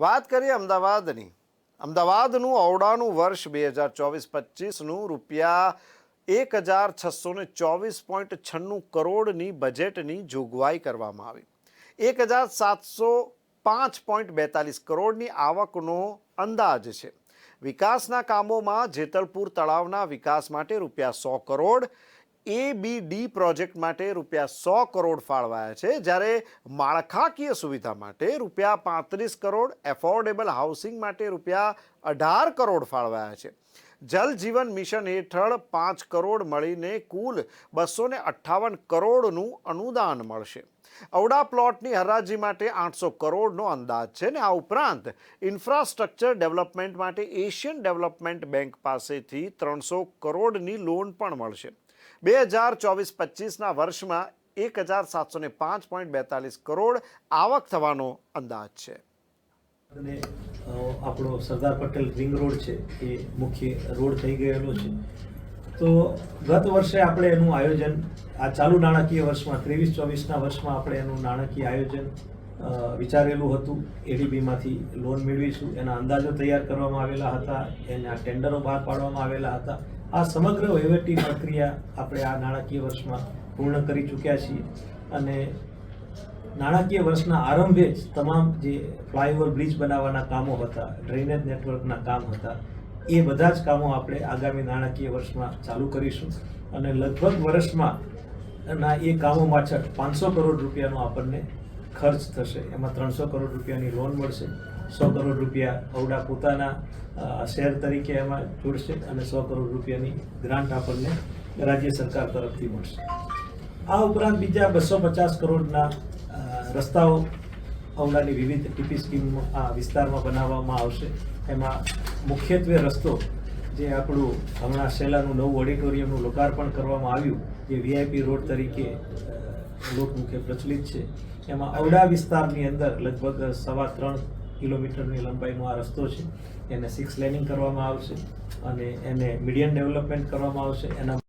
વાત કરીએ અમદાવાદની. અમદાવાદનું ઔડાનું વર્ષ 2024-25નું ₹1,624.96 કરોડની બજેટની જોગવાઈ કરવામાં આવી. 1,705.42 કરોડની આવકનો અંદાજ છે. વિકાસના કામોમાં જેતલપુર તળાવના વિકાસ માટે ₹100 કરોડ, ABD પ્રોજેક્ટ માટે ₹100 કરોડ ફાળવાયા છે, જ્યારે માળખાકીય સુવિધા માટે ₹35 કરોડ, એફોર્ડેબલ હાઉસિંગ માટે ₹18 કરોડ ફાળવાયા છે. જલ જીવન મિશન હેઠળ 5 કરોડ મળીને કુલ 258 કરોડનું અનુદાન મળશે. ઔડા પ્લોટની હરાજી માટે 800 કરોડનો અંદાજ છે ને આ ઉપરાંત ઇન્ફ્રાસ્ટ્રક્ચર ડેવલપમેન્ટ માટે એશિયન ડેવલપમેન્ટ બેંક પાસેથી 300 કરોડની લોન પણ મળશે. 2024-25ના વર્ષમાં 1,705.42 કરોડ આવક થવાનો અંદાજ છે. અને આપણો સરદાર પટેલ રિંગ રોડ છે એ મુખ્ય રોડ થઈ ગયેલો છે. તો ગત વર્ષે આપણે એનું આયોજન આ ચાલુ નાણાકીય વર્ષમાં 23-24ના વર્ષમાં આપણે એનું નાણાકીય આયોજન વિચારેલું હતું. એડીબીમાંથી લોન મેળવીશું એના અંદાજો તૈયાર કરવામાં આવેલા હતા, એના ટેન્ડરો બહાર પાડવામાં આવેલા હતા. આ સમગ્ર વહીવટી પ્રક્રિયા આપણે આ નાણાકીય વર્ષમાં પૂર્ણ કરી ચૂક્યા છીએ અને નાણાકીય વર્ષના આરંભે જ તમામ જે ફ્લાયઓવર બ્રિજ બનાવવાના કામો હતા, ડ્રેનેજ નેટવર્કના કામ હતા, એ બધા જ કામો આપણે આગામી નાણાકીય વર્ષમાં ચાલુ કરીશું અને લગભગ વર્ષમાં એ કામો પાછળ 500 કરોડ રૂપિયાનો આપણને ખર્ચ થશે. એમાં 300 કરોડ રૂપિયાની લોન મળશે, 100 કરોડ રૂપિયા ઔડા પોતાના શેર તરીકે એમાં જોડશે અને 100 કરોડ રૂપિયાની ગ્રાન્ટ આપણને રાજ્ય સરકાર તરફથી મળશે. આ ઉપરાંત બીજા 250 કરોડના રસ્તાઓ ઔડાની વિવિધ ટીપી સ્કીમ વિસ્તારમાં બનાવવામાં આવશે. એમાં મુખ્યત્વે રસ્તો જે આપણું હમણાં શેલાનું નવું ઓડિટોરિયમનું લોકાર્પણ કરવામાં આવ્યું, જે VIP રોડ તરીકે લોકમુખે પ્રચલિત છે, એમાં ઔડા વિસ્તારની અંદર લગભગ 3.25 કિલોમીટરની લંબાઈનો આ રસ્તો છે. એને 6 લેનિંગ કરવામાં આવશે અને એને મીડિયમ ડેવલપમેન્ટ કરવામાં આવશે. એના